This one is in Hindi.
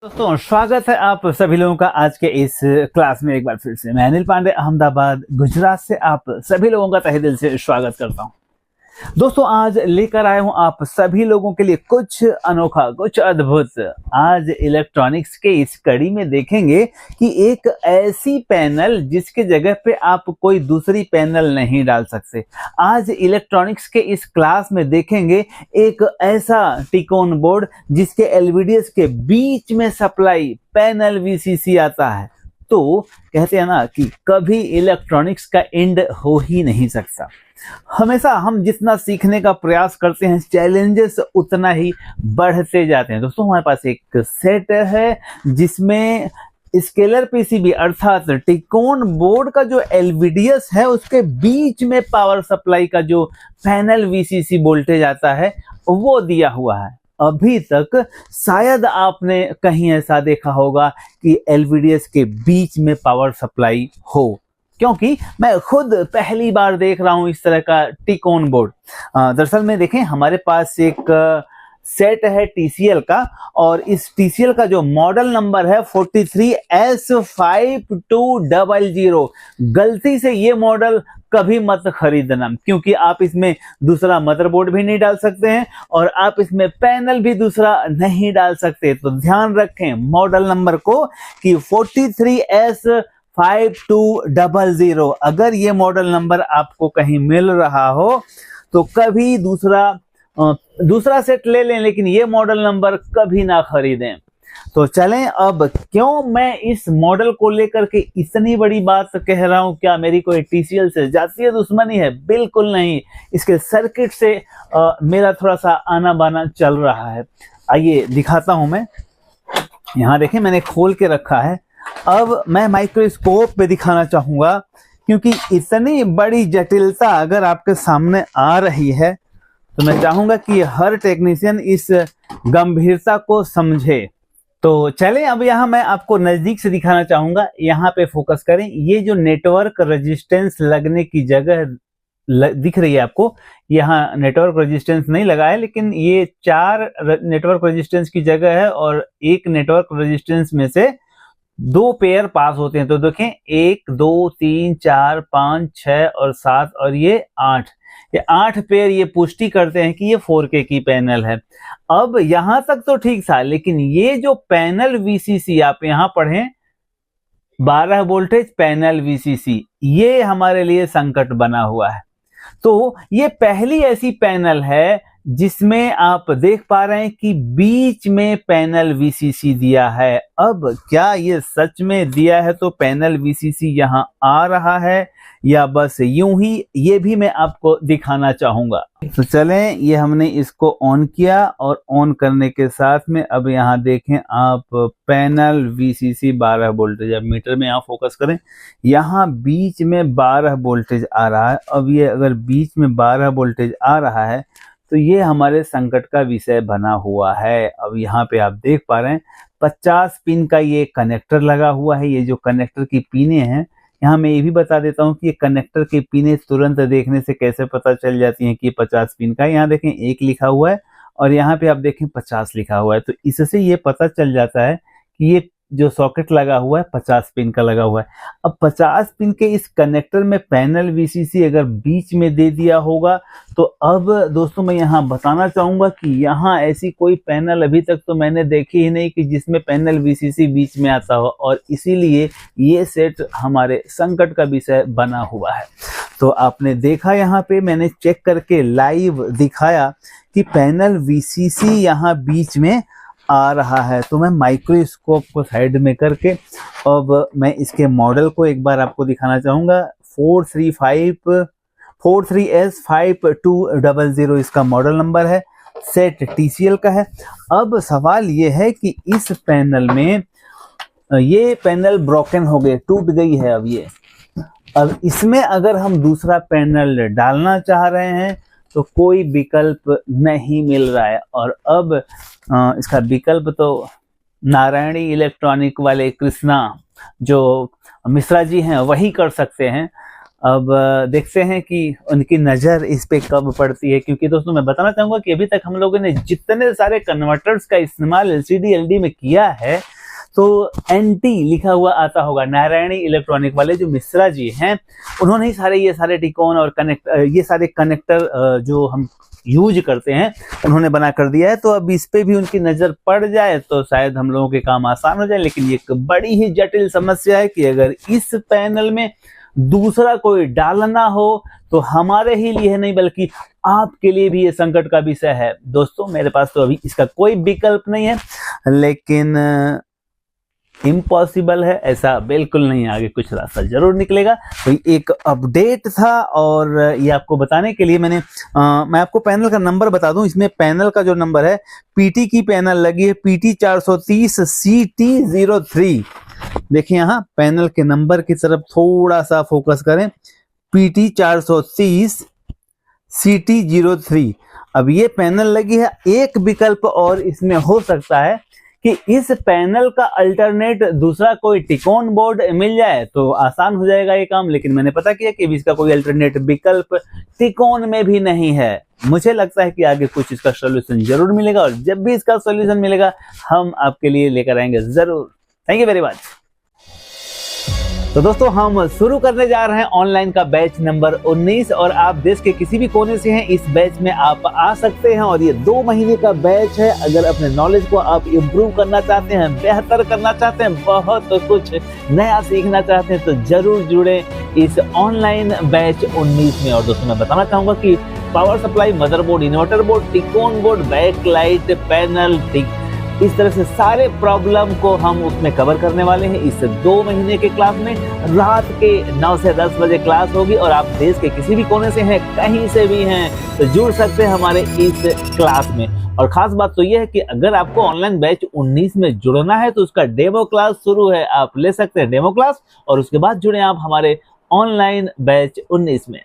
दोस्तों स्वागत है आप सभी लोगों का आज के इस क्लास में। एक बार फिर से मैं अनिल पांडे अहमदाबाद गुजरात से आप सभी लोगों का तहे दिल से स्वागत करता हूं। दोस्तों आज लेकर आया हूं आप सभी लोगों के लिए कुछ अनोखा, कुछ अद्भुत। आज इलेक्ट्रॉनिक्स के इस कड़ी में देखेंगे कि एक ऐसी पैनल जिसके जगह पे आप कोई दूसरी पैनल नहीं डाल सकते। आज इलेक्ट्रॉनिक्स के इस क्लास में देखेंगे एक ऐसा टिकोन बोर्ड जिसके एलवीडीएस के बीच में सप्लाई पैनल वीसीसी आता है। तो कहते हैं ना कि कभी इलेक्ट्रॉनिक्स का एंड हो ही नहीं सकता। हमेशा हम जितना सीखने का प्रयास करते हैं चैलेंजेस उतना ही बढ़ते जाते हैं। दोस्तों हमारे पास एक सेट है जिसमें स्केलर पीसीबी अर्थात टिकोन बोर्ड का जो एलवीडीएस है उसके बीच में पावर सप्लाई का जो पैनल वीसीसी वोल्टेज आता है वो दिया हुआ है। अभी तक शायद आपने कहीं ऐसा देखा होगा कि एलवीडीएस के बीच में पावर सप्लाई हो, क्योंकि मैं खुद पहली बार देख रहा हूं इस तरह का टिकोन बोर्ड। दरअसल में देखें हमारे पास एक सेट है टीसीएल का और इस टीसीएल का जो मॉडल नंबर है 43S5200। गलती से ये मॉडल कभी मत खरीदना, क्योंकि आप इसमें दूसरा मदरबोर्ड भी नहीं डाल सकते हैं और आप इसमें पैनल भी दूसरा नहीं डाल सकते। तो ध्यान रखें मॉडल नंबर को कि 43S5200। अगर ये मॉडल नंबर आपको कहीं मिल रहा हो तो कभी दूसरा सेट ले लें, लेकिन ये मॉडल नंबर कभी ना खरीदें। तो चलें अब क्यों मैं इस मॉडल को लेकर के इतनी बड़ी बात कह रहा हूं। क्या मेरी कोई टीसीएल से जातीय दुश्मनी है? बिल्कुल नहीं। इसके सर्किट से मेरा थोड़ा सा आना बाना चल रहा है। आइए दिखाता हूं मैं। यहां देखें मैंने खोल के रखा है। अब मैं माइक्रोस्कोप पे दिखाना चाहूंगा, क्योंकि इतनी बड़ी जटिलता अगर आपके सामने आ रही है तो मैं चाहूंगा कि हर टेक्नीशियन इस गंभीरता को समझे। तो चलें अब यहाँ मैं आपको नजदीक से दिखाना चाहूंगा। यहाँ पे फोकस करें। ये जो नेटवर्क रेजिस्टेंस लगने की जगह दिख रही है आपको, यहाँ नेटवर्क रेजिस्टेंस नहीं लगा है, लेकिन ये 4 नेटवर्क रेजिस्टेंस की जगह है और एक नेटवर्क रेजिस्टेंस में से 2 पेयर पास होते हैं। तो देखें 1 2 3 4 5 6 और 7 और ये 8। ये 8 पेयर ये पुष्टि करते हैं कि ये 4K की पैनल है। अब यहां तक तो ठीक था, लेकिन ये जो पैनल वीसीसी आप यहां पढ़ें 12 वोल्टेज पैनल वीसीसी, ये हमारे लिए संकट बना हुआ है। तो ये पहली ऐसी पैनल है जिसमें आप देख पा रहे हैं कि बीच में पैनल वीसीसी दिया है। अब क्या ये सच में दिया है तो पैनल वीसीसी यहां आ रहा है या बस यूं ही, ये भी मैं आपको दिखाना चाहूंगा। तो चलें ये हमने इसको ऑन किया और ऑन करने के साथ में अब यहाँ देखें आप पैनल वीसीसी 12 वोल्टेज। अब मीटर में यहाँ फोकस करें, यहाँ बीच में 12 वोल्टेज आ रहा है। अब ये अगर बीच में 12 वोल्टेज आ रहा है तो ये हमारे संकट का विषय बना हुआ है। अब यहाँ पे आप देख पा रहे हैं 50 पिन का ये कनेक्टर लगा हुआ है। ये जो कनेक्टर की पिने हैं, यहाँ मैं ये भी बता देता हूँ कि ये कनेक्टर की पिने तुरंत देखने से कैसे पता चल जाती हैं कि ये 50 पिन का है। यहाँ देखें 1 लिखा हुआ है और यहाँ पे आप देखें 50 लिखा हुआ है। तो इससे ये पता चल जाता है कि ये जो सॉकेट लगा हुआ है 50 पिन का लगा हुआ है। अब 50 पिन के इस कनेक्टर में पैनल वीसीसी अगर बीच में दे दिया होगा तो अब दोस्तों मैं यहाँ बताना चाहूंगा कि यहाँ ऐसी कोई पैनल अभी तक तो मैंने देखी ही नहीं कि जिसमें पैनल वीसीसी बीच में आता हो, और इसीलिए ये सेट हमारे संकट का विषय बना हुआ है। तो आपने देखा यहाँ पे मैंने चेक करके लाइव दिखाया कि पैनल वीसीसी यहाँ बीच में आ रहा है। तो मैं माइक्रोस्कोप को साइड में करके अब मैं इसके मॉडल को एक बार आपको दिखाना चाहूंगा। 43S5200 इसका मॉडल नंबर है। सेट टीसीएल का है। अब सवाल ये है कि इस पैनल में ये पैनल ब्रोकन हो गए, टूट गई है। अब इसमें अगर हम दूसरा पैनल डालना चाह रहे हैं तो कोई विकल्प नहीं मिल रहा है। और अब इसका विकल्प तो नारायणी इलेक्ट्रॉनिक वाले कृष्णा जो मिश्रा जी हैं वही कर सकते हैं। अब देखते हैं कि उनकी नज़र इस पे कब पड़ती है, क्योंकि दोस्तों मैं बताना चाहूँगा कि अभी तक हम लोगों ने जितने सारे कन्वर्टर्स का इस्तेमाल LCD LD में किया है, तो NT लिखा हुआ आता होगा, नारायणी इलेक्ट्रॉनिक वाले जो मिश्रा जी हैं, उन्होंने ही ये सारे टिकोन और ये सारे कनेक्टर जो हम यूज करते हैं उन्होंने बना कर दिया है। तो अब इस पे भी उनकी नज़र पड़ जाए तो शायद हम लोगों के काम आसान हो जाए। लेकिन ये एक बड़ी ही जटिल समस्या है कि अगर इस पैनल में दूसरा कोई डालना हो तो हमारे ही लिए नहीं बल्कि आपके लिए भी ये संकट का विषय है। दोस्तों मेरे पास तो अभी इसका कोई विकल्प नहीं है, लेकिन इम्पॉसिबल है ऐसा बिल्कुल नहीं, आगे कुछ रास्ता जरूर निकलेगा। तो एक अपडेट था और ये आपको बताने के लिए मैं आपको पैनल का नंबर बता दूं। इसमें पैनल का जो नंबर है, PT की पैनल लगी है PT 430 CT03। देखिए यहाँ पैनल के नंबर की तरफ थोड़ा सा फोकस करें, PT 430 CT03। अब ये पैनल लगी है। एक विकल्प और इसमें हो सकता है कि इस पैनल का अल्टरनेट दूसरा कोई टिकोन बोर्ड मिल जाए तो आसान हो जाएगा ये काम। लेकिन मैंने पता किया कि इसका कोई अल्टरनेट विकल्प टिकोन में भी नहीं है। मुझे लगता है कि आगे कुछ इसका सॉल्यूशन जरूर मिलेगा, और जब भी इसका सॉल्यूशन मिलेगा हम आपके लिए लेकर आएंगे जरूर। Thank you very much. तो दोस्तों हम शुरू करने जा रहे हैं ऑनलाइन का बैच नंबर 19, और आप देश के किसी भी कोने से हैं इस बैच में आप आ सकते हैं। और ये 2 महीने का बैच है। अगर अपने नॉलेज को आप इम्प्रूव करना चाहते हैं, बेहतर करना चाहते हैं, बहुत कुछ नया सीखना चाहते हैं, तो जरूर जुड़े इस ऑनलाइन बैच 19 में। और दोस्तों मैं बताना चाहूंगा कि power supply, motherboard, inverter board, T con board, backlight, panel, इस तरह से सारे प्रॉब्लम को हम उसमें कवर करने वाले हैं इस 2 महीने के क्लास में। रात के 9 से 10 बजे क्लास होगी, और आप देश के किसी भी कोने से हैं, कहीं से भी हैं, तो जुड़ सकते हैं हमारे इस क्लास में। और खास बात तो यह है कि अगर आपको ऑनलाइन बैच 19 में जुड़ना है तो उसका डेमो क्लास शुरू है, आप ले सकते हैं डेमो क्लास, और उसके बाद जुड़े आप हमारे ऑनलाइन बैच 19 में।